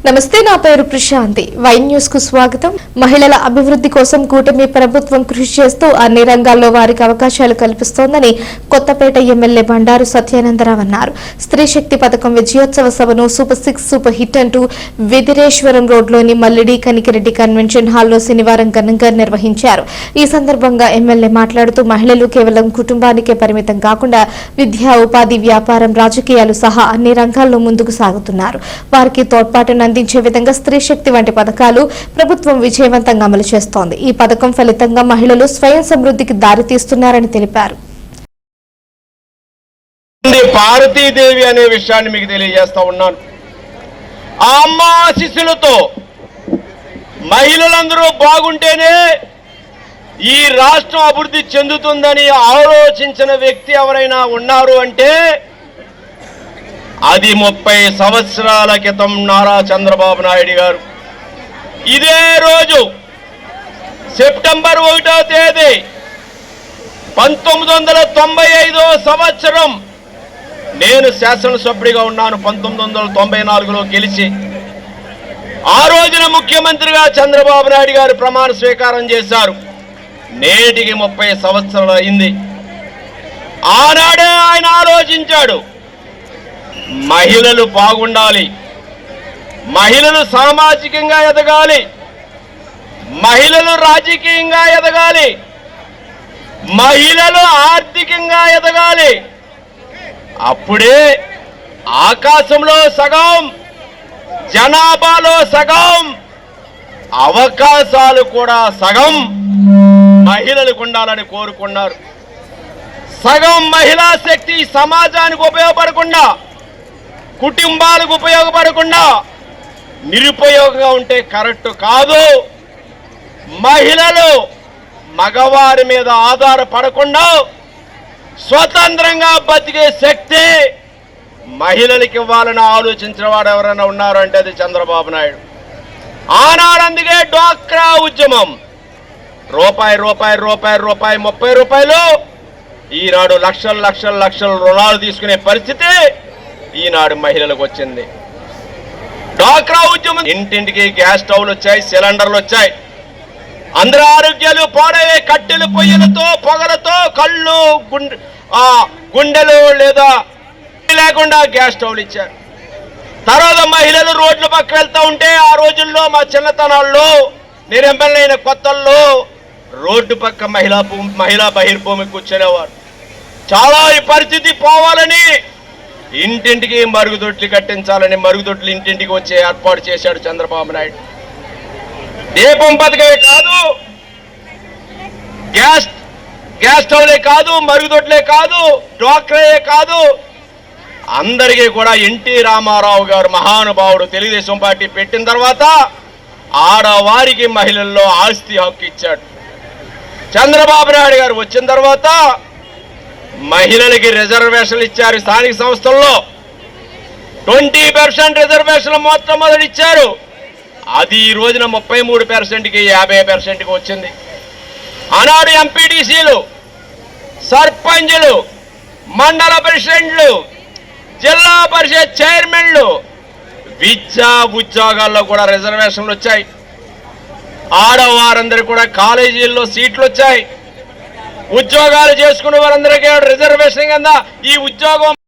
నమస్తే, నా పేరు ప్రశాంతి. వైన్ న్యూస్ కు స్వాగతం. మహిళల అభివృద్ధి కోసం కూటమి ప్రభుత్వం కృషి చేస్తూ అన్ని రంగాల్లో వారికి అవకాశాలు కల్పిస్తోందని కొత్తపేట ఎమ్మెల్యే బండారు సత్యానందరావు అన్నారు. స్త్రీ శక్తి పథకం విజయోత్సవ సభను సూపర్ 6 సూపర్ హిట్ అంటూ విదిరేశ్వరం రోడ్లోని మల్లిడి కనికిరెడ్డి కన్వెన్షన్ హాల్లో శనివారం ఘనంగా నిర్వహించారు. ఈ సందర్భంగా ఎమ్మెల్యే మాట్లాడుతూ మహిళలు కేవలం కుటుంబానికే పరిమితం కాకుండా విద్య, ఉపాధి, వ్యాపారం, రాజకీయాలు సహా అన్ని రంగాల్లో ముందుకు సాగుతున్నారు. వారికి తోడ్పాటును అందించే విధంగా స్త్రీ శక్తి వంటి పథకాలు ప్రభుత్వం విజయవంతంగా అమలు చేస్తోంది. ఈ పథకం ఫలితంగా మహిళలు స్వయం సమృద్ధికి దారితీస్తున్నారని తెలిపారు. భారతీదేవి అనే విషయాన్ని మీకు తెలియజేస్తా ఉన్నాను. ఆ అమ్మ ఆశీస్సులతో మహిళలందరూ బాగుంటేనే ఈ రాష్ట్రం అభివృద్ధి చెందుతుందని ఆలోచించిన వ్యక్తి ఎవరైనా ఉన్నారు అంటే అది 30 సంవత్సరాల క్రితం నారా చంద్రబాబు నాయుడు గారు. ఇదే రోజు సెప్టెంబర్ 1వ తేదీ 1995వ సంవత్సరం నేను శాసనసభ్యుడిగా ఉన్నాను. 1994లో గెలిచి ఆ రోజున ముఖ్యమంత్రిగా చంద్రబాబు నాయుడు గారు ప్రమాణ స్వీకారం చేశారు. నేటికి 30 సంవత్సరాలు అయింది. ఆనాడే ఆయన ఆలోచించాడు, మహిళలు బాగుండాలి, మహిళలు సామాజికంగా ఎదగాలి, మహిళలు రాజకీయంగా ఎదగాలి, మహిళలు ఆర్థికంగా ఎదగాలి. అప్పుడే ఆకాశంలో సగం, జనాభాలో సగం, అవకాశాలు కూడా సగం మహిళలకు ఉండాలని కోరుకున్నారు. సగం మహిళా శక్తి సమాజానికి ఉపయోగపడకుండా, కుటుంబాలకు ఉపయోగపడకుండా నిరుపయోగంగా ఉంటే కరెక్ట్ కాదు. మహిళలు మగవారి మీద ఆధారపడకుండా స్వతంత్రంగా బతికే శక్తి మహిళలకు ఇవ్వాలని ఆలోచించిన వాడు ఎవరైనా ఉన్నారు అంటే అది చంద్రబాబు నాయుడు. ఆనాడు అందుకే డ్వాక్రా ఉద్యమం రూపాయి రూపాయి రూపాయి రూపాయి 30 రూపాయలు, ఈనాడు లక్షలు లక్షలు లక్షలు రుణాలు తీసుకునే పరిస్థితి ఈనాడు మహిళలకు వచ్చింది. డ్వాక్రా ఉద్యమం ఇంటింటికి గ్యాస్ స్టవ్లు వచ్చాయి, సిలిండర్లు వచ్చాయి. అందరి ఆరోగ్యాలు పాడయ్యే కట్టెలు పొయ్యిలతో, పొగలతో, కళ్ళు, గుండెలు లేదా లేకుండా గ్యాస్ స్టవ్లు ఇచ్చారు. తర్వాత మహిళలు రోడ్ల పక్క వెళ్తూ ఉంటే ఆ రోజుల్లో మా చిన్నతనాల్లో నేను ఎమ్మెల్యే అయిన కొత్తల్లో రోడ్డు పక్క మహిళా బహిర్భూమి కూర్చునేవారు. చాలా ఈ పరిస్థితి పోవాలని ఇంటింటికి మరుగుదొడ్లు కట్టించాలని మరుగుదొడ్లు ఇంటింటికి వచ్చే ఏర్పాటు చేశాడు చంద్రబాబు నాయుడు. దీపం పథకమే కాదు, గ్యాస్ స్టవ్లే కాదు, మరుగుదొడ్లే కాదు, డ్వాక్రాయే కాదు, అందరికీ కూడా ఎన్టీ రామారావు గారు మహానుభావుడు తెలుగుదేశం పార్టీ పెట్టిన తర్వాత ఆడవారికి మహిళల్లో ఆస్తి హక్కు ఇచ్చాడు. చంద్రబాబు నాయుడు గారు వచ్చిన తర్వాత మహిళలకి రిజర్వేషన్లు ఇచ్చారు. స్థానిక సంస్థల్లో 20% రిజర్వేషన్లు మొట్టమొదటి ఇచ్చారు. అది ఈ రోజున 33%కి 50%కి వచ్చింది. ఆనాడు ఎంపీటీసీలు, సర్పంచులు, మండల ప్రెసిడెంట్లు, జిల్లా పరిషత్ చైర్మన్లు, విద్యా ఉద్యోగాల్లో కూడా రిజర్వేషన్లు వచ్చాయి. ఆడవారందరూ కూడా కాలేజీల్లో సీట్లు వచ్చాయి. ఉద్యోగాలు చేసుకునే వారందరికీ రిజర్వేషన్ కింద ఈ ఉద్యోగం